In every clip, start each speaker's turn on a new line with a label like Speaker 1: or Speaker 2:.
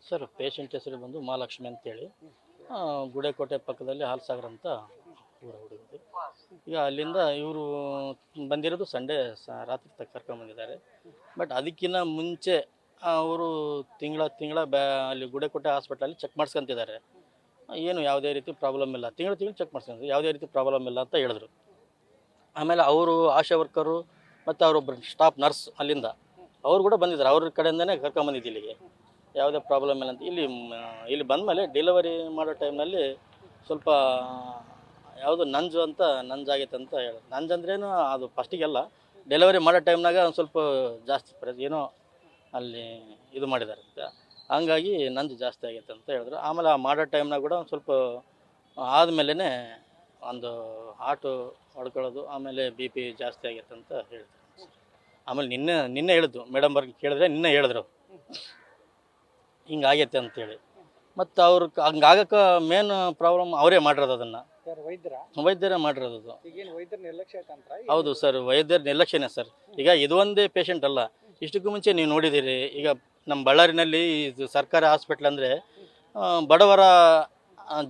Speaker 1: Sir patient ಹೆಸರು ಬಂದು ಮಹಾಲಕ್ಷ್ಮಿ ಅಂತೇಳಿ ಗುಡೇಕೋಟೆ ಪಕ್ಕದಲ್ಲಿ ಹಾಲ್ಸಾಗರ ಅಂತ ಊರ ಹುಡುಗರು. ಈಗ ಅಲ್ಲಿಂದ ಇವರು ಬಂದಿರೋದು ಸಂಡೇ ರಾತ್ರಿ ಕರ್ಕೊಂಬಂದಿದ್ದಾರೆ. ಬಟ್ ಅದಕ್ಕಿಂತ ಮುಂಚೆ ಅವರು ತಿಂಗಳ ಅಲ್ಲಿ ಗುಡೇಕೋಟೆ ಹಾಸ್ಪಿಟ್ಲಲ್ಲಿ ಚೆಕ್ ಮಾಡಿಸ್ಕೊಂತಿದ್ದಾರೆ. ಏನು ಯಾವುದೇ ರೀತಿ ಪ್ರಾಬ್ಲಮ್ ಇಲ್ಲ, ತಿಂಗಳು ಚೆಕ್ ಮಾಡಿಸ್ಕೊಂಡ್ರು, ಯಾವುದೇ ರೀತಿ ಪ್ರಾಬ್ಲಮ್ ಇಲ್ಲ ಅಂತ ಹೇಳಿದ್ರು. ಆಮೇಲೆ ಅವರು ಆಶಾ ವರ್ಕರು ಮತ್ತು ಅವರೊಬ್ಬರು ಸ್ಟಾಫ್ ನರ್ಸ್ ಅಲ್ಲಿಂದ ಅವರು ಕೂಡ ಬಂದಿದ್ದಾರೆ. ಅವ್ರ ಕಡೆಯಿಂದನೇ ಕರ್ಕೊಂಬಂದಿದ್ದು ಇಲ್ಲಿಗೆ, ಯಾವುದೇ ಪ್ರಾಬ್ಲಮ್ ಇಲ್ಲ ಅಂತ. ಇಲ್ಲಿ ಬಂದಮೇಲೆ ಡೆಲಿವರಿ ಮಾಡೋ ಟೈಮ್ನಲ್ಲಿ ಸ್ವಲ್ಪ ಯಾವುದು ನಂಜಾಗೈತೆ ಅಂತ ಹೇಳೋದು. ನಂಜಂದ್ರೇನು ಅದು ಫಸ್ಟಿಗೆಲ್ಲ ಡೆಲಿವರಿ ಮಾಡೋ ಟೈಮ್ನಾಗ ಒಂದು ಸ್ವಲ್ಪ ಜಾಸ್ತಿ ಏನೋ ಅಲ್ಲಿ ಇದು ಮಾಡಿದ್ದಾರೆ ಅಂತ, ಹಂಗಾಗಿ ನಂಜು ಜಾಸ್ತಿ ಆಗೈತೆ ಅಂತ ಹೇಳಿದ್ರು. ಆಮೇಲೆ ಆ ಮಾಡೋ ಟೈಮ್ನಾಗ ಕೂಡ ಒಂದು ಸ್ವಲ್ಪ ಆದಮೇಲೆ ಒಂದು ಹಾರ್ಟು ಹೊಡ್ಕೊಳ್ಳೋದು, ಆಮೇಲೆ BP ಜಾಸ್ತಿ ಆಗೈತೆ ಅಂತ ಹೇಳಿದ್ರು. ಆಮೇಲೆ ನಿನ್ನೆ ಹೇಳಿದ್ದು ಮೇಡಮ್ ಅವ್ರಿಗೆ ಕೇಳಿದ್ರೆ ನಿನ್ನೆ ಹೇಳಿದ್ರು ಹಿಂಗಾಗೈತೆ ಅಂತೇಳಿ. ಮತ್ತು ಅವ್ರು ಹಂಗಾಗಕ್ಕೆ ಮೇನ್ ಪ್ರಾಬ್ಲಮ್ ಅವರೇ ಮಾಡಿರೋದು, ಅದನ್ನು ವೈದ್ಯರೇ ಮಾಡಿರೋದು. ಹೌದು ಸರ್, ವೈದ್ಯರ ನಿರ್ಲಕ್ಷ್ಯನೇ ಸರ್. ಈಗ ಇದು ಒಂದೇ ಪೇಷಂಟ್ ಅಲ್ಲ, ಇಷ್ಟಕ್ಕೂ ಮುಂಚೆ ನೀವು ನೋಡಿದ್ದೀರಿ. ಈಗ ನಮ್ಮ ಬಳ್ಳಾರಿನಲ್ಲಿ ಇದು ಸರ್ಕಾರಿ ಹಾಸ್ಪಿಟ್ಲ್ ಅಂದರೆ ಬಡವರ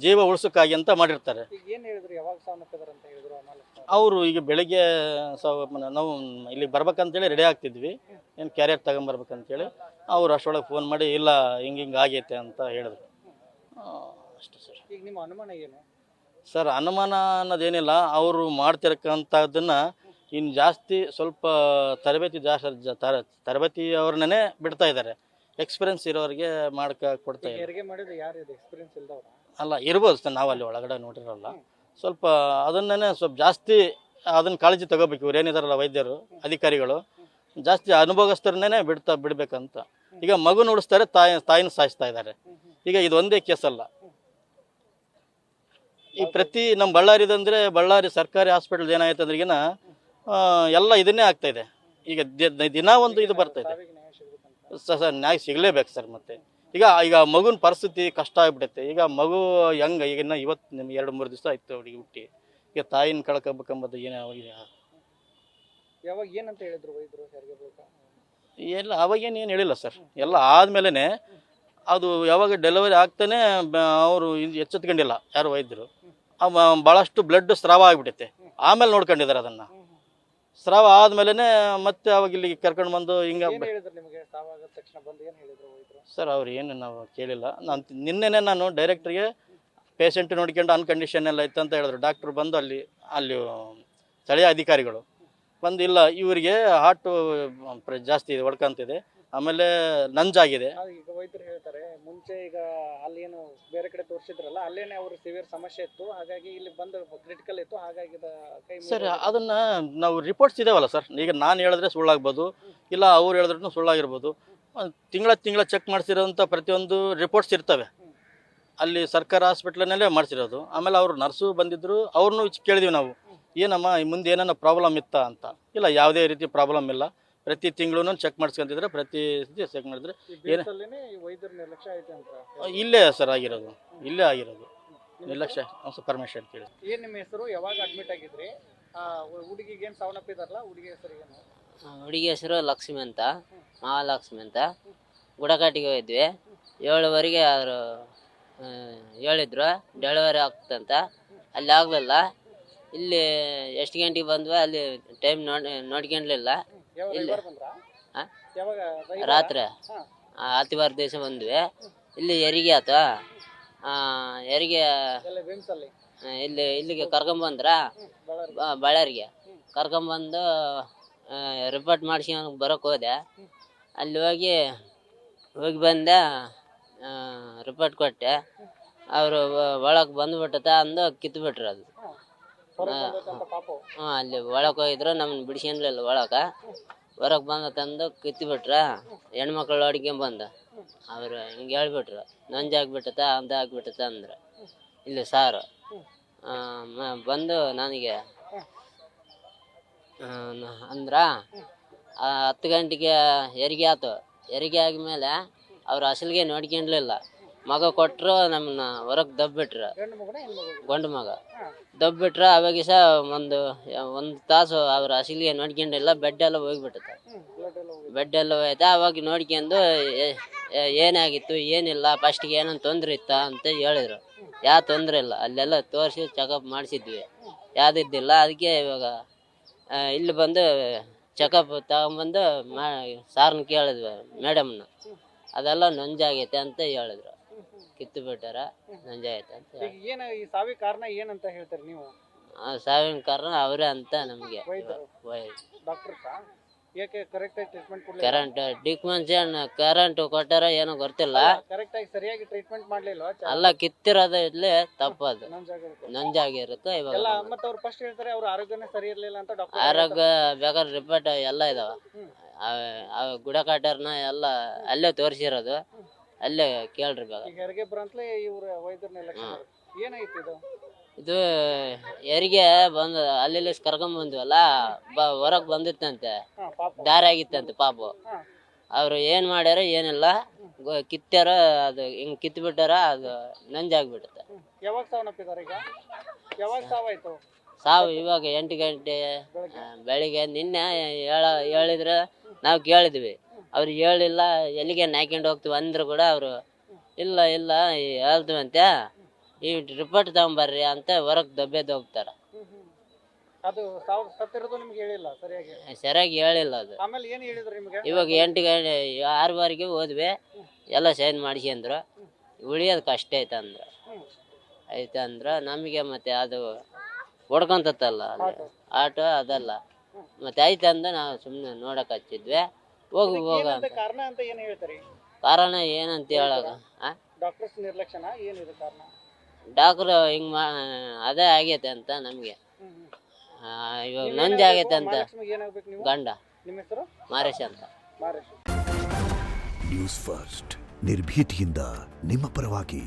Speaker 1: ಜೀವ ಉಳಿಸೋಕ್ಕಾಗಿ ಅಂತ ಮಾಡಿರ್ತಾರೆ. ಅವರು ಈಗ ಬೆಳಗ್ಗೆ ನಾವು ಇಲ್ಲಿಗೆ ಬರ್ಬೇಕಂತೇಳಿ ರೆಡಿ ಆಗ್ತಿದ್ವಿ, ಏನು ಕ್ಯಾರಿಯರ್ ತಗೊಂಬರ್ಬೇಕಂತೇಳಿ. ಅವ್ರು ಅಷ್ಟೊಳಗೆ ಫೋನ್ ಮಾಡಿ ಇಲ್ಲ ಹಿಂಗೆ ಆಗೈತೆ ಅಂತ ಹೇಳಿದ್ರು. ಅಷ್ಟೇ ಸರ್.
Speaker 2: ಈಗ ನಿಮ್ಮ ಅನುಮಾನ ಏನು
Speaker 1: ಸರ್? ಅನುಮಾನ ಅನ್ನೋದೇನಿಲ್ಲ, ಅವರು ಮಾಡ್ತಿರಕ್ಕಂಥದ್ದನ್ನು ಇನ್ನು ಜಾಸ್ತಿ ಸ್ವಲ್ಪ ತರಬೇತಿ ಅವ್ರನ್ನೇ ಬಿಡ್ತಾ ಇದ್ದಾರೆ. ಎಕ್ಸ್ಪೀರಿಯನ್ಸ್ ಇರೋರಿಗೆ ಕೊಡ್ತಾ ಇದ್ದಾರೆ. ಅಲ್ಲ, ಇರ್ಬೋದು ಸರ್, ನಾವು ಅಲ್ಲಿ ಒಳಗಡೆ ನೋಡಿರಲ್ಲ. ಸ್ವಲ್ಪ ಅದನ್ನೇ ಸ್ವಲ್ಪ ಜಾಸ್ತಿ ಅದನ್ನು ಕಾಳಜಿ ತಗೋಬೇಕು. ಇವ್ರು ಏನಿದಾರಲ್ಲ ವೈದ್ಯರು ಅಧಿಕಾರಿಗಳು, ಜಾಸ್ತಿ ಅನುಭವಸ್ಥರನ್ನೇ ಬಿಡಬೇಕಂತ. ಈಗ ಮಗು ಉಳಿಸ್ತಾರೆ, ತಾಯಿನ ಸಾಯಿಸ್ತಾ ಇದ್ದಾರೆ. ಈಗ ಇದು ಒಂದೇ ಕೇಸ್ ಅಲ್ಲ, ಈ ಪ್ರತಿ ನಮ್ಮ ಬಳ್ಳಾರಿದಂದರೆ ಬಳ್ಳಾರಿ ಸರ್ಕಾರಿ ಹಾಸ್ಪಿಟಲ್ ಏನಾಯ್ತು ಅಂದ್ರೆ ಈಗಿನ ಎಲ್ಲ ಇದನ್ನೇ ಆಗ್ತಾ ಇದೆ. ಈಗ ದಿನ ಒಂದು ಇದು ಬರ್ತಾ ಇದೆ ಸರ್. ನ್ಯಾಯ ಸಿಗಲೇಬೇಕು ಸರ್. ಮತ್ತೆ ಈಗ ಮಗುನ ಪರಿಸ್ಥಿತಿ ಕಷ್ಟ ಆಗ್ಬಿಡುತ್ತೆ. ಈಗ ಮಗು ಹೆಂಗೆ ಈಗ ಇವತ್ತು 2-3 ದಿವಸ ಆಯ್ತು ಅವ್ರಿಗೆ ಹುಟ್ಟಿ, ಈಗ ತಾಯಿನ ಕಳ್ಕೊಬೇಕಂಬುದು
Speaker 2: ಏನಂತ ಹೇಳಿದ್ರು ವೈದ್ಯರು?
Speaker 1: ಎಲ್ಲ ಅವಾಗೇನು ಹೇಳಿಲ್ಲ ಸರ್. ಎಲ್ಲ ಆದ್ಮೇಲೆ ಅದು ಯಾವಾಗ ಡೆಲಿವರಿ ಆಗ್ತಾನೆ ಅವರು ಎಚ್ಚೆತ್ಕೊಂಡಿಲ್ಲ ಯಾರು ವೈದ್ಯರು. ಭಾಳಷ್ಟು ಬ್ಲಡ್ ಸ್ರಾವ ಆಗಿಬಿಟ್ಟೈತೆ. ಆಮೇಲೆ ನೋಡ್ಕೊಂಡಿದ್ದಾರೆ ಅದನ್ನು. ಸ್ರಾವ ಆದ್ಮೇಲೆ ಮತ್ತೆ ಅವಾಗ ಇಲ್ಲಿಗೆ ಕರ್ಕೊಂಡು ಬಂದು ಹಿಂಗೆ ಸರ್. ಅವ್ರು ಏನು ನಾವು ಕೇಳಿಲ್ಲ. ನಿನ್ನೆನೆ ನಾನು ಡೈರೆಕ್ಟ್ರಿಗೆ ಪೇಷಂಟ್ ನೋಡ್ಕೊಂಡು ಅನ್ಕಂಡೀಷನ್ ಎಲ್ಲ ಇತ್ತು ಅಂತ ಹೇಳಿದ್ರು. ಡಾಕ್ಟ್ರು ಬಂದು ಅಲ್ಲಿ ಸ್ಥಳೀಯ ಅಧಿಕಾರಿಗಳು ಬಂದು ಇಲ್ಲ ಇವರಿಗೆ ಹಾರ್ಟು ಜಾಸ್ತಿ ಹೊಡ್ಕೊಂತಿದೆ, ಆಮೇಲೆ ನಂಜಾಗಿದೆ.
Speaker 2: ಈಗ ವೈದ್ಯರು ಹೇಳ್ತಾರೆ ಮುಂಚೆ ಈಗ ಅಲ್ಲಿ ಏನು ಬೇರೆ ಕಡೆ ತೋರಿಸಿದ್ರಲ್ಲ, ಅಲ್ಲೇನೆ ಅವರು ಸಿವಿಯರ್ ಸಮಸ್ಯೆ ಇತ್ತು, ಹಾಗಾಗಿ ಇಲ್ಲಿ ಬಂದು ಕ್ರಿಟಿಕಲ್ ಇತ್ತು, ಹಾಗಾಗಿ
Speaker 1: ಸರ್ ಅದನ್ನ ನಾವು ರಿಪೋರ್ಟ್ಸ್ ಇದಾವಲ್ಲ ಸರ್. ಈಗ ನಾನು ಹೇಳಿದ್ರೆ ಸುಳ್ಳಾಗ್ಬೋದು, ಇಲ್ಲ ಅವ್ರು ಹೇಳಿದ್ರೂ ಸುಳ್ಳಾಗಿರ್ಬೋದು. ತಿಂಗಳ ಚೆಕ್ ಮಾಡಿಸಿರೋಂಥ ಪ್ರತಿಯೊಂದು ರಿಪೋರ್ಟ್ಸ್ ಇರ್ತವೆ ಅಲ್ಲಿ ಸರ್ಕಾರ ಹಾಸ್ಪಿಟ್ಲಲ್ಲೇ ಮಾಡಿಸಿರೋದು. ಆಮೇಲೆ ಅವರು ನರ್ಸು ಬಂದಿದ್ರು, ಅವ್ರನ್ನೂ ಕೇಳಿದೀವಿ ನಾವು, ಏನಮ್ಮ ಮುಂದೆ ಏನನ್ನ ಪ್ರಾಬ್ಲಮ್ ಇತ್ತಾ ಅಂತ. ಇಲ್ಲ, ಯಾವುದೇ ರೀತಿ ಪ್ರಾಬ್ಲಮ್ ಇಲ್ಲ, ಪ್ರತಿ ತಿಂಗಳು ಚೆಕ್ ಮಾಡಿಸ್ಕೊಂತಿದ್ರೆ, ಪ್ರತಿ ಚೆಕ್ ಮಾಡಿದ್ರೆ ಇಲ್ಲೇ ಸರ್ ಆಗಿರೋದು, ಇಲ್ಲೇ ಆಗಿರೋದು ನಿರ್ಲಕ್ಷ್ಯ ಪರ್ಮಿಷನ್ ಕೇಳಿ.
Speaker 2: ಏನು ನಿಮ್ಮ ಹೆಸರು? ಯಾವಾಗ ಅಡ್ಮಿಟ್ ಆಗಿದ್ರಿ? ಹುಡುಗಿಗೆ ಏನು ಸಾವನ್ನಪ್ಪಿದಾರಲ್ಲ, ಹುಡುಗಿ ಹೆಸರು ಏನು?
Speaker 3: ಹುಡುಗಿ ಹೆಸರು ಲಕ್ಷ್ಮಿ ಅಂತ, ಮಹಾಲಕ್ಷ್ಮಿ ಅಂತ. ಗುಡಕಾಟಿಗೆ ಹೋಗಿದ್ವಿ. 7:15 ಅವರು ಹೇಳಿದ್ರು ಡೆಲಿವರಿ ಆಗ್ತಂತ. ಅಲ್ಲಿ ಆಗಲಿಲ್ಲ. ಇಲ್ಲಿ ಎಷ್ಟು ಗಂಟೆಗೆ ಬಂದ್ವಿ, ಅಲ್ಲಿ ಟೈಮ್ ನೋಡ್ಕೊಂಡ್ಲಿಲ್ಲ. ಇಲ್ಲಿ ರಾತ್ರಿ 10 ದಿವಸ ಬಂದ್ವಿ. ಇಲ್ಲಿ ಹೆರಿಗೆ ಆಯ್ತು. ಹೆರಿಗೆ ಇಲ್ಲಿಗೆ ಕರ್ಕೊಂಬಂದ್ರ, ಬಳ್ಳಾರಿಗೆ ಕರ್ಕೊಂಬಂದು ರಿಪೋರ್ಟ್ ಮಾಡಿಸ್ಕೊಂಡು ಬರೋಕೆ ಹೋದೆ. ಅಲ್ಲಿ ಹೋಗಿ ಬಂದೆ, ರಿಪೋರ್ಟ್ ಕೊಟ್ಟೆ. ಅವರು ಒಳಗೆ ಬಂದುಬಿಟ್ಟತ ಅಂದು ಕಿತ್ಬಿಟ್ರು ಅದು. ಅಲ್ಲಿ ಒಳಗೆ ಹೋಗಿದ್ರು, ನಮ್ಮನ್ನು ಬಿಡಿಸ್ಕೊಂಡ್ಲಿಲ್ಲ. ಹೊರಗೆ ಬಂದ ತಂದು ಕಿತ್ಬಿಟ್ರ. ಹೆಣ್ಮಕ್ಳು ಹೊಡ್ಕೊಂಬಂದ ಅವರು ಹಿಂಗೆ ಹೇಳ್ಬಿಟ್ರು, ನಂಜಾಗ್ಬಿಟ್ಟತ ಆಗ್ಬಿಟ್ಟತ ಅಂದ್ರೆ. ಇಲ್ಲಿ ಸಾರು ಬಂದು ನನಗೆ ಅಂದ್ರ 10 ಗಂಟೆಗೆ ಹೆರಿಗೆ ಆಯ್ತು. ಹೆರಿಗೆ ಆದ್ಮೇಲೆ ಅವ್ರು ಅಸಲಿಗೆ ನೋಡ್ಕೊಂಡ್ಲಿಲ್ಲ. ಮಗ ಕೊಟ್ಟರು ನಮ್ಮನ್ನ ಹೊರಗೆ ದಬ್ಬಿಟ್ರು.
Speaker 2: ಗಂಡು ಮಗನ ಹೆಣ್ಣು ಮಗು?
Speaker 3: ಗಂಡು ಮಗ
Speaker 2: ಹಾ.
Speaker 3: ದಬ್ಬಿಟ್ರು. ಅವಾಗ ಸಹ ಒಂದು ತಾಸು ಅವ್ರ ಹಸಿಲಿಗೆ ನೋಡ್ಕೊಂಡಿಲ್ಲ, ಬೆಡ್ ಎಲ್ಲ ಹೋಗ್ಬಿಟ್ಟದ.
Speaker 2: ಬ್ಲಡ್ ಎಲ್ಲ ಹೋಗಿದೆ.
Speaker 3: ಬೆಡ್ ಎಲ್ಲ ಹೋಯ್ತಾ. ಅವಾಗ ನೋಡ್ಕೊಂಡು ಏನಾಗಿತ್ತು ಏನಿಲ್ಲ, ಫಸ್ಟಿಗೆ ಏನೋ ತೊಂದರೆ ಇತ್ತಾ ಅಂತ ಹೇಳಿದ್ರು. ಯಾವ ತೊಂದರೆ ಇಲ್ಲ, ಅಲ್ಲೆಲ್ಲ ತೋರಿಸಿ ಚೆಕಪ್ ಮಾಡಿಸಿದ್ವಿ, ಯಾವುದಿದ್ದಿಲ್ಲ. ಅದಕ್ಕೆ ಇವಾಗ ಇಲ್ಲಿ ಬಂದು ಚೆಕಪ್ ತಗೊಂಬಂದು ಸಾರ್ನ ಕೇಳಿದ್ವಿ, ಮೇಡಮ್ನ. ಅದೆಲ್ಲ ನಂಜಾಗೈತೆ ಅಂತ ಹೇಳಿದ್ರು. ಕಿತ್ತು ಬಿಟ್ಟಾರ, ನಂಜಾಗೈತೆ ಅಂತ
Speaker 2: ಈಗ ಏನು ಈ ಸಾವಿಗೆ ಕಾರಣ ಏನಂತ ಹೇಳ್ತಾರೆ ನೀವು?
Speaker 3: ಸಾವಿನ ಕಾರಣ ಅವರೇ ಅಂತ ನಮಗೆ.
Speaker 2: ಡಾಕ್ಟರ್ ಯಾಕೆ ಕರೆಕ್ಟ್ ಆಗಿ ಟ್ರೀಟ್ಮೆಂಟ್ ಕೊಡಲಿಲ್ಲ?
Speaker 3: ಕರೆಂಟ್ ಡಿಕ್ಮೆನ್ಷನ್ ಕರೆಂಟ್ ಕೊಟ್ಟಾರ ಏನೋ ಗೊತ್ತಿಲ್ಲ.
Speaker 2: ಕರೆಕ್ಟ್ ಆಗಿ ಸರಿಯಾಗಿ ಟ್ರೀಟ್ಮೆಂಟ್ ಮಾಡ್ಲಿಲ್ವಾ?
Speaker 3: ಅಲ್ಲ, ಕಿತ್ತಿರೋದು ಇರ್ಲಿ ತಪ್ಪದು,
Speaker 2: ನಂಜಾಗಿರುತ್ತೆ.
Speaker 3: ನಂಜಾಗಿರುತ್ತೆ.
Speaker 2: ಎಲ್ಲ
Speaker 3: ಇವಾಗ
Speaker 2: ಮತ್ತೆ ಅವ್ರು ಫಸ್ಟ್ ಹೇಳ್ತಾರೆ ಅವ್ರ ಆರೋಗ್ಯನೇ ಸರಿ ಇರ್ಲಿಲ್ಲ ಅಂತ ಡಾಕ್ಟರ್.
Speaker 3: ಆರೋಗ್ಯ ಬೇಕಾದ್ರೆ ರಿಪೋರ್ಟ್ ಎಲ್ಲ ಇದಾವ. ಗುಡಕಾಟರ್ನ ಎಲ್ಲ ಅಲ್ಲೇ ತೋರಿಸಿರೋದು, ಅಲ್ಲೇ ಕೇಳ್ರಿ ಬೇಕಾ.
Speaker 2: ಈಗ ಹೆರಿಗೆ ಬರಂತಲೇ ಇವ್ರ ವೈದ್ಯರನ್ನ ಎಲೆಕ್ಷನ್ ಏನಾಯ್ತು ಇದು?
Speaker 3: ಇದು ಹೆರಿಗೆ ಬಂದು ಅಲ್ಲಿ ಕರ್ಕೊಂಡ್ ಬಂದ್ವಲ್ಲ, ಹೊರಗೆ ಬಂದಿತ್ತಂತೆ, ದಾರಿ ಆಗಿತ್ತಂತೆ ಪಾಪು. ಅವ್ರು ಏನ್ ಮಾಡ್ಯಾರ ಏನಿಲ್ಲ, ಕಿತ್ತಾರ, ಅದು ಹಿಂಗ್ ಕಿತ್ತು ಬಿಟ್ಟಾರ, ಅದು ನಂಜಾಗ್ಬಿಡುತ್ತೆ.
Speaker 2: ಯಾವಾಗ ಸಾವನ್ನಪ್ಪಿದ್ದಾರೆ? ಈಗ ಯಾವಾಗ ಸಾವಾಯ್ತು?
Speaker 3: ಸಾವು ಇವಾಗ 8 ಗಂಟೆ ಬೆಳಿಗ್ಗೆ. ನಿನ್ನೆ ಹೇಳಿದ್ರೆ ನಾವು ಕೇಳಿದ್ವಿ, ಅವ್ರು ಹೇಳಿಲ್ಲ. ಎಲ್ಲಿಗೆ ನಾಯ್ಕೊಂಡು ಹೋಗ್ತೀವಿ ಅಂದ್ರು ಕೂಡ ಅವರು ಇಲ್ಲ ಇಲ್ಲ ಹೇಳ್ತೀವಂತೆ, ಈ ರಿಪೋರ್ಟ್ ತಗೊಂಬರ್ರಿ ಅಂತ ಹೊರಗೆ ದಬ್ಬೆದ್ದು ಹೋಗ್ತಾರ.
Speaker 2: ಅದು ಸತ್ತಿರೋದು ನಿಮ್ಗೆ ಹೇಳಿಲ್ಲ ಸರಿಯಾಗಿ?
Speaker 3: ಸರಿಯಾಗಿ ಹೇಳಿಲ್ಲ ಅದು.
Speaker 2: ಆಮೇಲೆ ಏನು ಹೇಳಿದ್ರು ನಿಮ್ಗೆ?
Speaker 3: ಇವಾಗ 8 ಗಂಟೆ 6:15 ಹೋದ್ವಿ, ಎಲ್ಲ ಸೈನ್ ಮಾಡಿಸ್ಕೊಂಡ್ರು. ಉಳಿಯೋದು ಕಷ್ಟ ಐತಂದ್ರ ನಮಗೆ. ಮತ್ತೆ ಅದು ಹೊಡ್ಕೊಂತತ್ತಲ್ಲ ಅಲ್ಲಿ ಆಟೋ, ಅದಲ್ಲ ಮತ್ತೆ ಐತಂದ ನಾವು ಸುಮ್ಮನೆ ನೋಡಕ್ ಹಚ್ಚಿದ್ವಿ. ಹೋಗ
Speaker 2: ಕಾರಣ ಅಂತ ಏನು ಹೇಳ್ತಾರೆ?
Speaker 3: ಕಾರಣ ಏನಂತ ಹೇಳಾಗ
Speaker 2: ಡಾಕ್ಟರ್ಸ್ ನಿರ್ಲಕ್ಷ್ಯನ ಏನಿದೆ ಕಾರಣ?
Speaker 3: ಡಾಕ್ಟ್ರು ಹಿಂಗ್ ಅದೇ ಆಗೈತೆ ಅಂತ ನಮ್ಗೆ. ಇವಾಗ ನಂಜ್ ಆಗೈತೆ ಅಂತ.
Speaker 2: ಏನಾಗ್ಬೇಕು ನೀವು?
Speaker 3: ಗಂಡ.
Speaker 2: ನಿಮ್ಮ ಹೆಸರು?
Speaker 3: ಮಾರೇಶ್ ಅಂತ.
Speaker 2: ಮಾರೇಶ್.
Speaker 4: ನ್ಯೂಸ್ ಫಸ್ಟ್, ನಿರ್ಭೀತಿಯಿಂದ ನಿಮ್ಮ ಪರವಾಗಿ.